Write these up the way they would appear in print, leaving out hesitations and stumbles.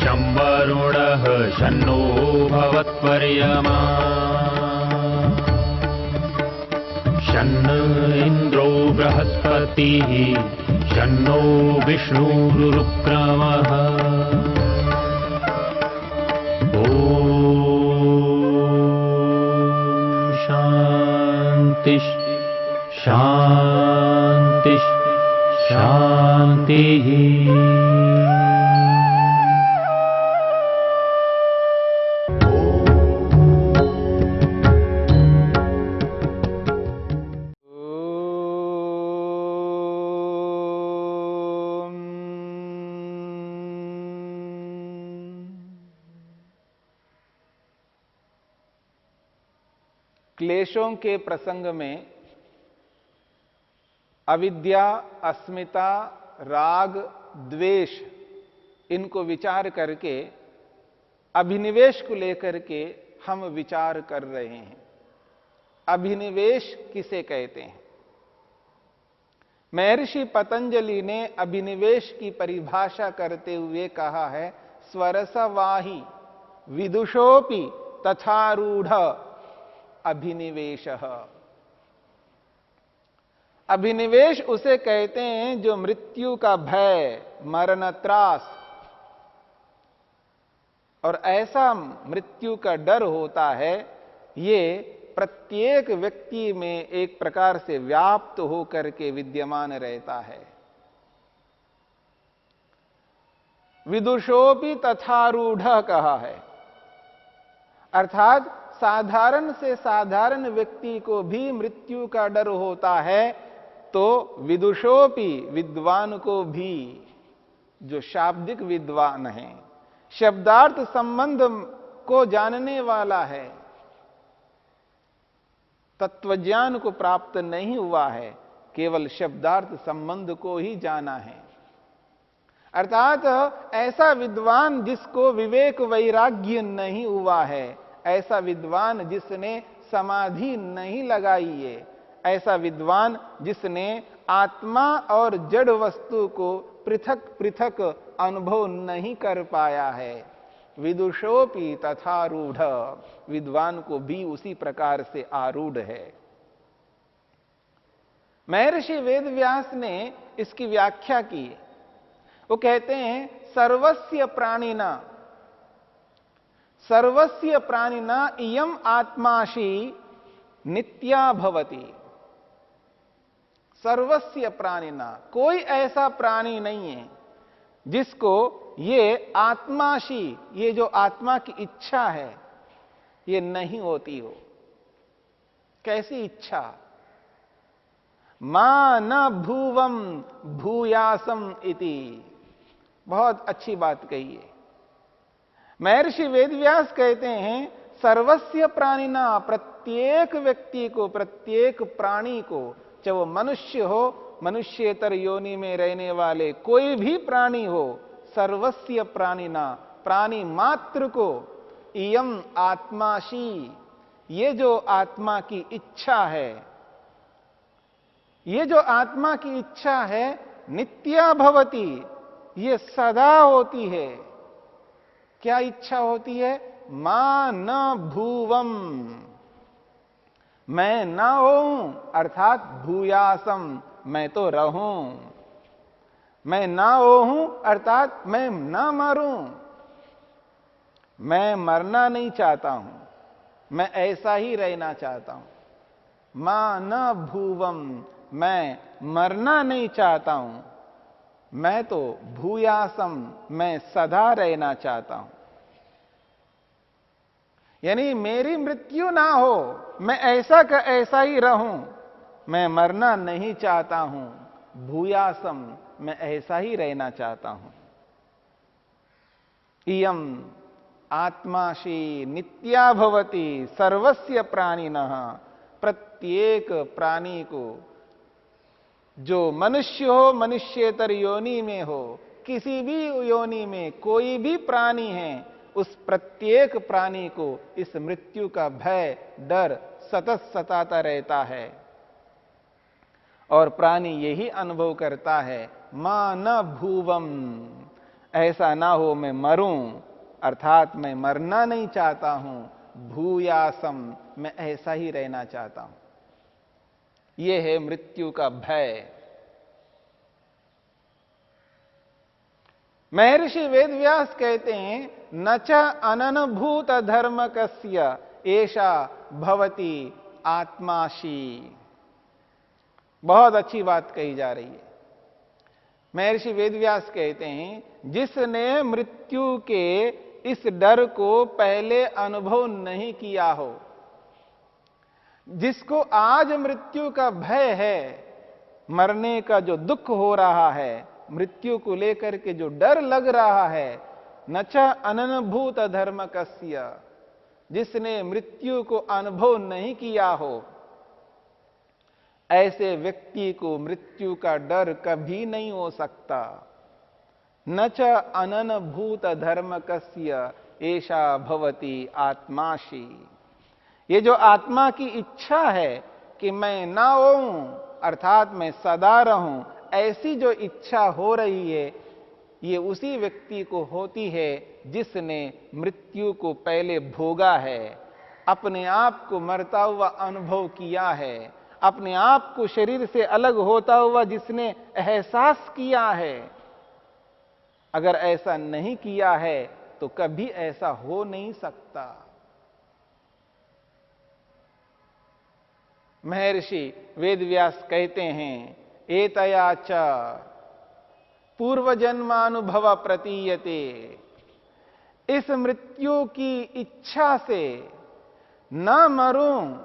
शं वरुणः शन्नो भवत्वर्यमा शन्न इन्द्रो बृहस्पतिः शन्नो विष्णुरुक्रमः ॐ शान्ति शान्ति शान्तिः। क्लेशों के प्रसंग में अविद्या, अस्मिता, राग, द्वेष इनको विचार करके अभिनिवेश को लेकर के हम विचार कर रहे हैं। अभिनिवेश किसे कहते हैं? महर्षि पतंजलि ने अभिनिवेश की परिभाषा करते हुए कहा है, स्वरसवाही विदुषोपि तथारूढ़ अभिनिवेशः। अभिनिवेश उसे कहते हैं जो मृत्यु का भय, मरण त्रास और ऐसा मृत्यु का डर होता है, ये प्रत्येक व्यक्ति में एक प्रकार से व्याप्त होकर के विद्यमान रहता है। विदुषोपि तथारूढ़ कहा है, अर्थात साधारण से साधारण व्यक्ति को भी मृत्यु का डर होता है, तो विदुषोपि विद्वान को भी, जो शाब्दिक विद्वान है, शब्दार्थ संबंध को जानने वाला है, तत्वज्ञान को प्राप्त नहीं हुआ है, केवल शब्दार्थ संबंध को ही जाना है। अर्थात ऐसा विद्वान जिसको विवेक वैराग्य नहीं हुआ है, ऐसा विद्वान जिसने समाधि नहीं लगाई है, ऐसा विद्वान जिसने आत्मा और जड़ वस्तु को पृथक पृथक अनुभव नहीं कर पाया है, विदुषोपि तथारूढ़, विद्वान को भी उसी प्रकार से आरूढ़ है। महर्षि वेदव्यास ने इसकी व्याख्या की। वो कहते हैं, सर्वस्य प्राणिना सर्वस्य प्राणिना इयम आत्माशी नित्या भवति। सर्वस्य प्राणिना, कोई ऐसा प्राणी नहीं है जिसको ये आत्माशी, ये जो आत्मा की इच्छा है, ये नहीं होती हो। कैसी इच्छा? मा न भूवम भूयासम इति। बहुत अच्छी बात कही है। महर्षि वेदव्यास कहते हैं, सर्वस्य प्राणिना, प्रत्येक व्यक्ति को, प्रत्येक प्राणी को, चाहे वो मनुष्य हो, मनुष्येतर योनि में रहने वाले कोई भी प्राणी हो, सर्वस्य प्राणिना, प्राणी मात्र को, इयम आत्माशी, ये जो आत्मा की इच्छा है, ये जो आत्मा की इच्छा है, नित्या भवति, ये सदा होती है। क्या इच्छा होती है? मा न भूवम, मैं न हूं, अर्थात भूयासम, मैं तो रहूं। मैं ना हूं, अर्थात मैं न मरूं। मैं मरना नहीं चाहता हूं, मैं ऐसा ही रहना चाहता हूं। मा न भूवम, मैं मरना नहीं चाहता हूं, मैं तो भूयासम, मैं सदा रहना चाहता हूं। यानी मेरी मृत्यु ना हो, मैं ऐसा का ऐसा ही रहूं, मैं मरना नहीं चाहता हूं। भूयासम, मैं ऐसा ही रहना चाहता हूं। इयम आत्माशी नित्या भवति सर्वस्य प्राणिनः, प्रत्येक प्राणी को, जो मनुष्य हो, मनुष्येतर योनि में हो, किसी भी योनि में कोई भी प्राणी है, उस प्रत्येक प्राणी को इस मृत्यु का भय, डर सतत सताता रहता है। और प्राणी यही अनुभव करता है, मा न भूवम, ऐसा ना हो मैं मरूं, अर्थात मैं मरना नहीं चाहता हूं, भूयासम मैं ऐसा ही रहना चाहता हूं। यह है मृत्यु का भय। महर्षि वेदव्यास कहते हैं न च अननुभूत धर्म कस्य एषा भवति आत्माशी। बहुत अच्छी बात कही जा रही है। महर्षि वेदव्यास कहते हैं जिसने मृत्यु के इस डर को पहले अनुभव नहीं किया हो, जिसको आज मृत्यु का भय है, मरने का जो दुख हो रहा है, मृत्यु को लेकर के जो डर लग रहा है, न च अननुभूत धर्म कस्य, जिसने मृत्यु को अनुभव नहीं किया हो, ऐसे व्यक्ति को मृत्यु का डर कभी नहीं हो सकता। न च अननुभूत धर्म कस्य एषा भवति आत्माशी। ये जो आत्मा की इच्छा है कि मैं ना होऊं, अर्थात मैं सदा रहूं, ऐसी जो इच्छा हो रही है, ये उसी व्यक्ति को होती है जिसने मृत्यु को पहले भोगा है, अपने आप को मरता हुआ अनुभव किया है, अपने आप को शरीर से अलग होता हुआ जिसने एहसास किया है। अगर ऐसा नहीं किया है तो कभी ऐसा हो नहीं सकता। महर्षि वेदव्यास कहते हैं एतया च पूर्वजन्मानुभव प्रतीयते। इस मृत्यु की इच्छा से न मरूं,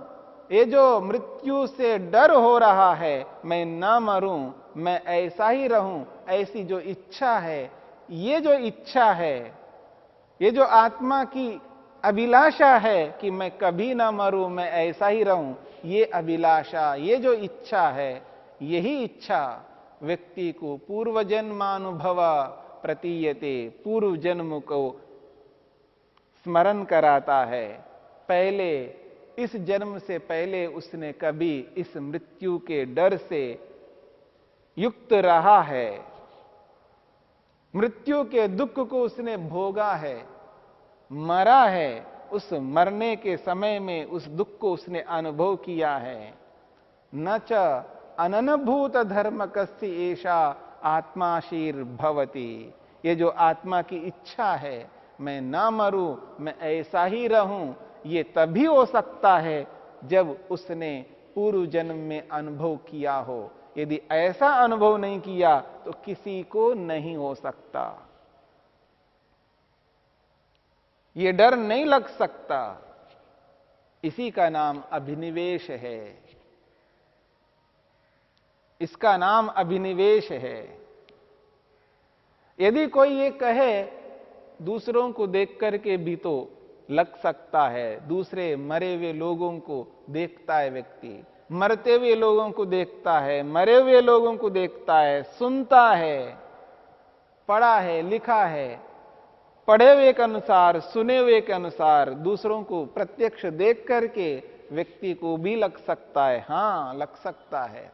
ये जो मृत्यु से डर हो रहा है, मैं ना मरूं, मैं ऐसा ही रहूं, ऐसी जो इच्छा है, ये जो इच्छा है, ये जो आत्मा की अभिलाषा है कि मैं कभी ना मरूं, मैं ऐसा ही रहूं, ये अभिलाषा, ये जो इच्छा है, यही इच्छा व्यक्ति को पूर्व जन्मानुभव प्रतीयते, पूर्व जन्म को स्मरण कराता है। पहले इस जन्म से पहले उसने कभी इस मृत्यु के डर से युक्त रहा है, मृत्यु के दुख को उसने भोगा है, मरा है, उस मरने के समय में उस दुख को उसने अनुभव किया है। न च अननुभूत धर्म कस्य एषा आत्माशीर भवति। ये जो आत्मा की इच्छा है मैं ना मरूं, मैं ऐसा ही रहूं, ये तभी हो सकता है जब उसने पूर्व जन्म में अनुभव किया हो। यदि ऐसा अनुभव नहीं किया तो किसी को नहीं हो सकता। ये डर नहीं लग सकता। इसी का नाम अभिनिवेश है। इसका नाम अभिनिवेश है। यदि कोई ये कहे दूसरों को देख करके भी तो लग सकता है, दूसरे मरे हुए लोगों को देखता है व्यक्ति, मरते हुए लोगों को देखता है, मरे हुए लोगों को देखता है, सुनता है, पढ़ा है, लिखा है, पढ़े हुए के अनुसार, सुने हुए के अनुसार, दूसरों को प्रत्यक्ष देख करके व्यक्ति को भी लग सकता है। हां, लग सकता है।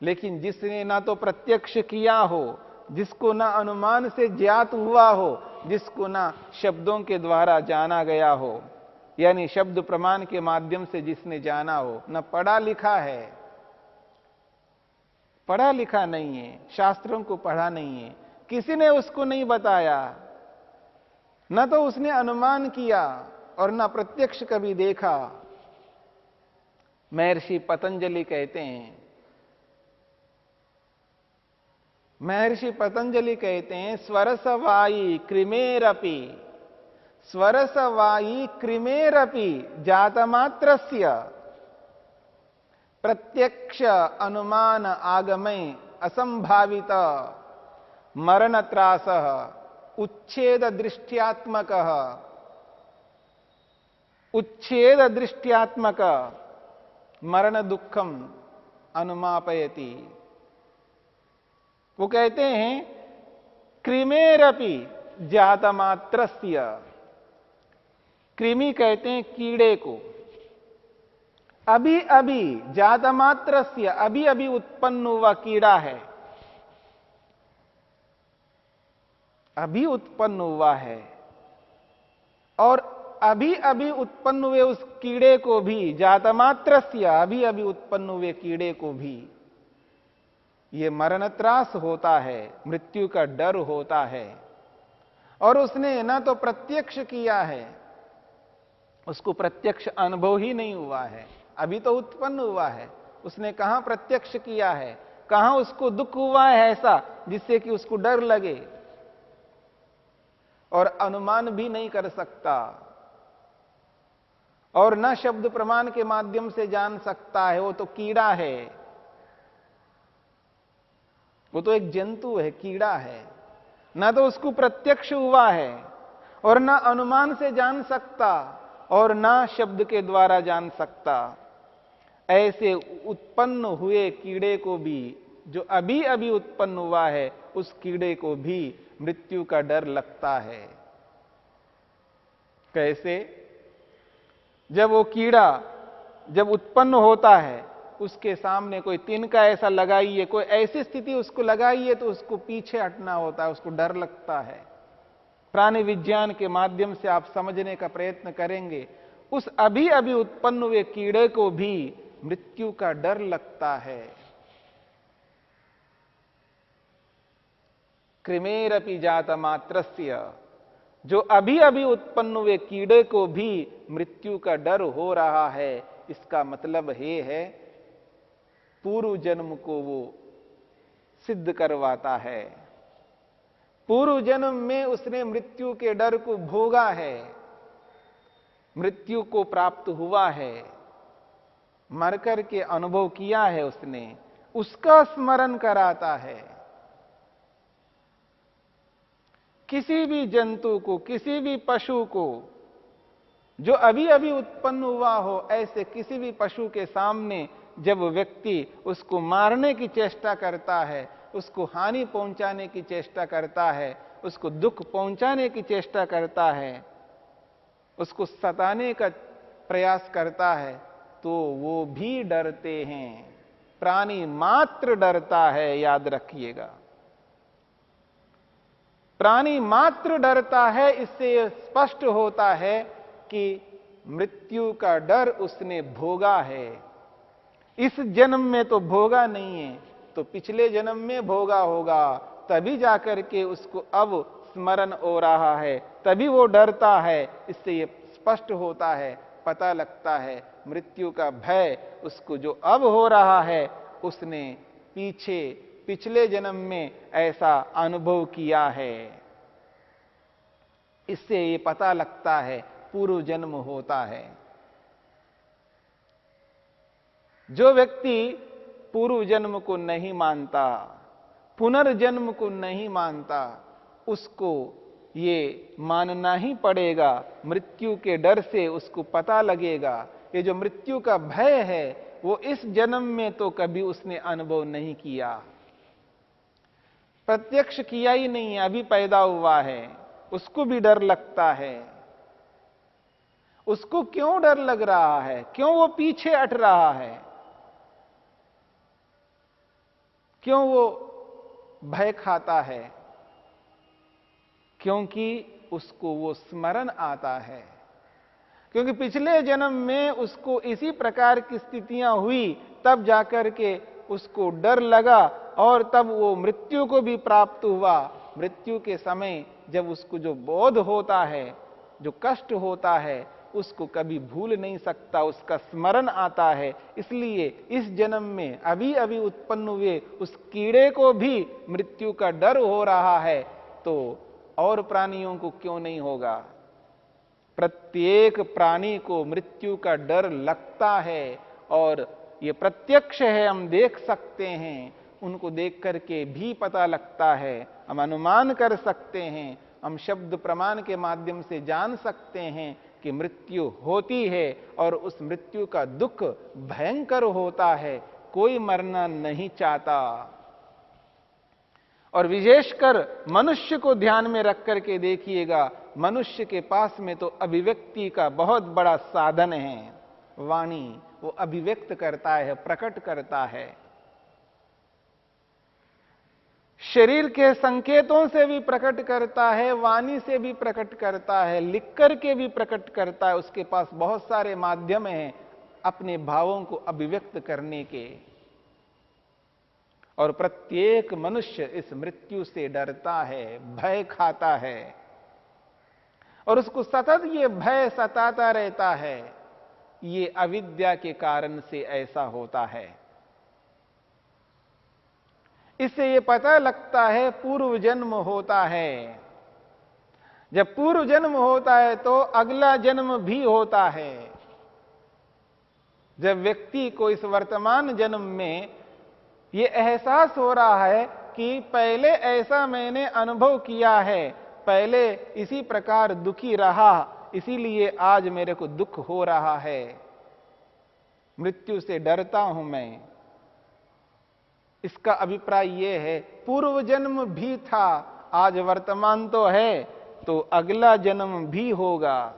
लेकिन जिसने ना तो प्रत्यक्ष किया हो, जिसको ना अनुमान से ज्ञात हुआ हो, जिसको ना शब्दों के द्वारा जाना गया हो, यानी शब्द प्रमाण के माध्यम से जिसने जाना हो, न पढ़ा लिखा है, पढ़ा लिखा नहीं है, शास्त्रों को पढ़ा नहीं है, किसी ने उसको नहीं बताया, न तो उसने अनुमान किया और न प्रत्यक्ष कभी देखा। महर्षि पतंजलि कहते हैं, महर्षि पतंजलि कहते हैं स्वरसवाई कृमेरपि, स्वरसवाई कृमेरपि जातमात्रस्य प्रत्यक्ष अनुमान आगमय असंभावित मरण त्रासः उच्छेद दृष्ट्यात्मक, उच्छेद दृष्ट्यात्मक मरण दुखम अनुमापयति। वो कहते हैं कृमेरपि जातमात्रस्य, कृमि कहते हैं कीड़े को, अभी अभी जातमात्रस्य, अभी अभी उत्पन्न हुआ कीड़ा है, अभी उत्पन्न हुआ है और अभी अभी उत्पन्न हुए उस कीड़े को भी, जातमात्रस्य, अभी अभी उत्पन्न हुए कीड़े को भी ये मरण त्रास होता है, मृत्यु का डर होता है। और उसने ना तो प्रत्यक्ष किया है, उसको प्रत्यक्ष अनुभव ही नहीं हुआ है, अभी तो उत्पन्न हुआ है। उसने कहां प्रत्यक्ष किया है, कहां उसको दुख हुआ है ऐसा जिससे कि उसको डर लगे, और अनुमान भी नहीं कर सकता, और न शब्द प्रमाण के माध्यम से जान सकता है। वो तो कीड़ा है, वो तो एक जंतु है, कीड़ा है। ना तो उसको प्रत्यक्ष हुआ है और ना अनुमान से जान सकता और ना शब्द के द्वारा जान सकता। ऐसे उत्पन्न हुए कीड़े को भी, जो अभी अभी उत्पन्न हुआ है, उस कीड़े को भी मृत्यु का डर लगता है। कैसे? जब वो कीड़ा जब उत्पन्न होता है, उसके सामने कोई तिनका ऐसा लगाइए, कोई ऐसी स्थिति उसको लगाइए तो उसको पीछे हटना होता है, उसको डर लगता है। प्राणि विज्ञान के माध्यम से आप समझने का प्रयत्न करेंगे, उस अभी अभी उत्पन्न हुए कीड़े को भी मृत्यु का डर लगता है। कृमेरपि जातमात्रस्य, जो अभी अभी उत्पन्न हुए कीड़े को भी मृत्यु का डर हो रहा है, इसका मतलब ये है पूर्व जन्म को वो सिद्ध करवाता है। पूर्व जन्म में उसने मृत्यु के डर को भोगा है, मृत्यु को प्राप्त हुआ है, मरकर के अनुभव किया है उसने, उसका स्मरण कराता है। किसी भी जंतु को, किसी भी पशु को जो अभी अभी उत्पन्न हुआ हो, ऐसे किसी भी पशु के सामने जब व्यक्ति उसको मारने की चेष्टा करता है, उसको हानि पहुंचाने की चेष्टा करता है, उसको दुख पहुंचाने की चेष्टा करता है, उसको सताने का प्रयास करता है, तो वो भी डरते हैं। प्राणी मात्र डरता है, याद रखिएगा। प्राणी मात्र डरता है। इससे यह स्पष्ट होता है कि मृत्यु का डर उसने भोगा है। इस जन्म में तो भोगा नहीं है, तो पिछले जन्म में भोगा होगा, तभी जाकर के उसको अब स्मरण हो रहा है, तभी वो डरता है। इससे ये स्पष्ट होता है, पता लगता है, मृत्यु का भय उसको जो अब हो रहा है, उसने पिछले जन्म में ऐसा अनुभव किया है। इससे ये पता लगता है पूर्व जन्म होता है। जो व्यक्ति पूर्व जन्म को नहीं मानता, पुनर्जन्म को नहीं मानता, उसको ये मानना ही पड़ेगा। मृत्यु के डर से उसको पता लगेगा, ये जो मृत्यु का भय है वो इस जन्म में तो कभी उसने अनुभव नहीं किया, प्रत्यक्ष किया ही नहीं है, अभी पैदा हुआ है, उसको भी डर लगता है। उसको क्यों डर लग रहा है? क्यों वो पीछे हट रहा है? क्यों वो भय खाता है? क्योंकि उसको वो स्मरण आता है, क्योंकि पिछले जन्म में उसको इसी प्रकार की स्थितियां हुई, तब जाकर के उसको डर लगा और तब वो मृत्यु को भी प्राप्त हुआ। मृत्यु के समय जब उसको जो बोध होता है, जो कष्ट होता है, उसको कभी भूल नहीं सकता, उसका स्मरण आता है। इसलिए इस जन्म में अभी अभी उत्पन्न हुए उस कीड़े को भी मृत्यु का डर हो रहा है, तो और प्राणियों को क्यों नहीं होगा? प्रत्येक प्राणी को मृत्यु का डर लगता है और ये प्रत्यक्ष है, हम देख सकते हैं। उनको देख करके भी पता लगता है, हम अनुमान कर सकते हैं, हम शब्द प्रमाण के माध्यम से जान सकते हैं कि मृत्यु होती है और उस मृत्यु का दुख भयंकर होता है। कोई मरना नहीं चाहता। और विशेषकर मनुष्य को ध्यान में रख करके देखिएगा, मनुष्य के पास में तो अभिव्यक्ति का बहुत बड़ा साधन है, वाणी। वो अभिव्यक्त करता है, प्रकट करता है। शरीर के संकेतों से भी प्रकट करता है, वाणी से भी प्रकट करता है, लिख करके भी प्रकट करता है। उसके पास बहुत सारे माध्यम हैं अपने भावों को अभिव्यक्त करने के। और प्रत्येक मनुष्य इस मृत्यु से डरता है, भय खाता है, और उसको सतत ये भय सताता रहता है। ये अविद्या के कारण से ऐसा होता है। इससे ये पता लगता है पूर्व जन्म होता है। जब पूर्व जन्म होता है तो अगला जन्म भी होता है। जब व्यक्ति को इस वर्तमान जन्म में ये एहसास हो रहा है कि पहले ऐसा मैंने अनुभव किया है, पहले इसी प्रकार दुखी रहा, इसीलिए आज मेरे को दुख हो रहा है, मृत्यु से डरता हूं मैं। इसका अभिप्राय यह है पूर्व जन्म भी था, आज वर्तमान तो है, तो अगला जन्म भी होगा।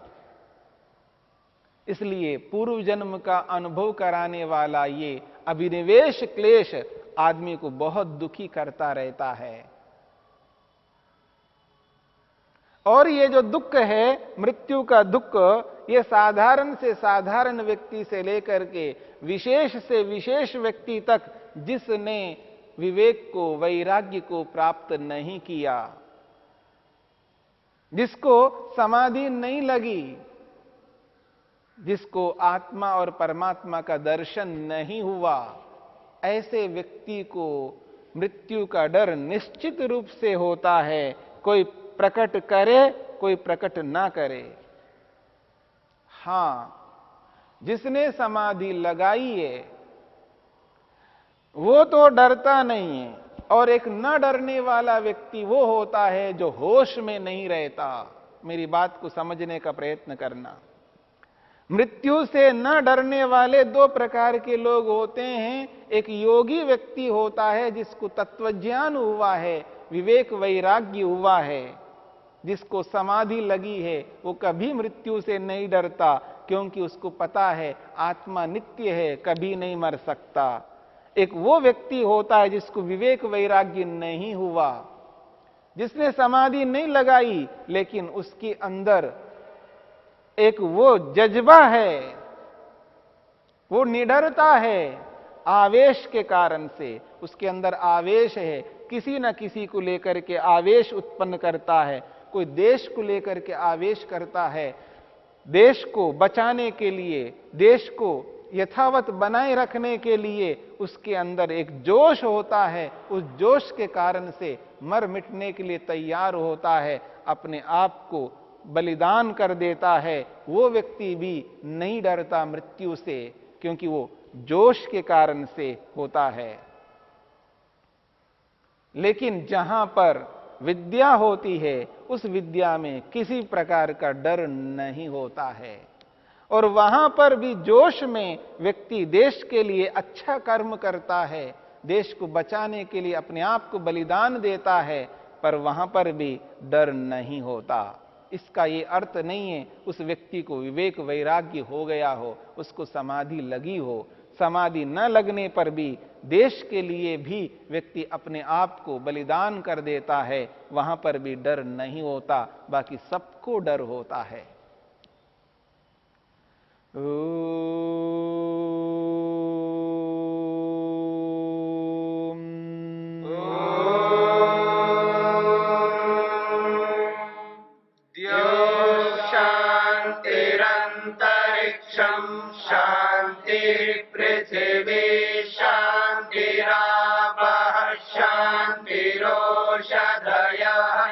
इसलिए पूर्व जन्म का अनुभव कराने वाला ये अभिनिवेश क्लेश आदमी को बहुत दुखी करता रहता है। और ये जो दुख है, मृत्यु का दुख, ये साधारण से साधारण व्यक्ति से लेकर के विशेष से विशेष व्यक्ति तक, जिसने विवेक को, वैराग्य को प्राप्त नहीं किया, जिसको समाधि नहीं लगी, जिसको आत्मा और परमात्मा का दर्शन नहीं हुआ, ऐसे व्यक्ति को मृत्यु का डर निश्चित रूप से होता है। कोई प्रकट करे, कोई प्रकट ना करे। हां, जिसने समाधि लगाई है वो तो डरता नहीं है। और एक न डरने वाला व्यक्ति वो होता है जो होश में नहीं रहता। मेरी बात को समझने का प्रयत्न करना। मृत्यु से न डरने वाले दो प्रकार के लोग होते हैं। एक योगी व्यक्ति होता है जिसको तत्वज्ञान हुआ है, विवेक वैराग्य हुआ है, जिसको समाधि लगी है, वो कभी मृत्यु से नहीं डरता, क्योंकि उसको पता है आत्मा नित्य है, कभी नहीं मर सकता। एक वो व्यक्ति होता है जिसको विवेक वैराग्य नहीं हुआ, जिसने समाधि नहीं लगाई, लेकिन उसके अंदर एक वो जज्बा है, वो निडरता है, आवेश के कारण से उसके अंदर आवेश है, किसी न किसी को लेकर के आवेश उत्पन्न करता है। कोई देश को लेकर के आवेश करता है, देश को बचाने के लिए, देश को यथावत बनाए रखने के लिए उसके अंदर एक जोश होता है। उस जोश के कारण से मर मिटने के लिए तैयार होता है, अपने आप को बलिदान कर देता है। वो व्यक्ति भी नहीं डरता मृत्यु से, क्योंकि वो जोश के कारण से होता है। लेकिन जहां पर विद्या होती है, उस विद्या में किसी प्रकार का डर नहीं होता है। और वहां पर भी जोश में व्यक्ति देश के लिए अच्छा कर्म करता है, देश को बचाने के लिए अपने आप को बलिदान देता है, पर वहां पर भी डर नहीं होता। इसका ये अर्थ नहीं है उस व्यक्ति को विवेक वैराग्य हो गया हो, उसको समाधि लगी हो। समाधि न लगने पर भी देश के लिए भी व्यक्ति अपने आप को बलिदान कर देता है, वहां पर भी डर नहीं होता, बाकी सबको डर होता है। शांतिरंतरिक्षं शांति पृथिवी शांतिरापः शांतिरोषधयः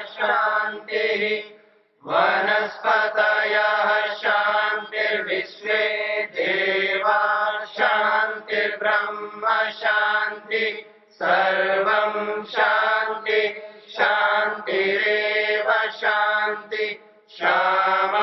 शांतिः वनस्पतयः शांतिर्विश्वे देवा शांतिर्ब्रह्म शांति सर्वं शांति शांतिरेव शांति शाम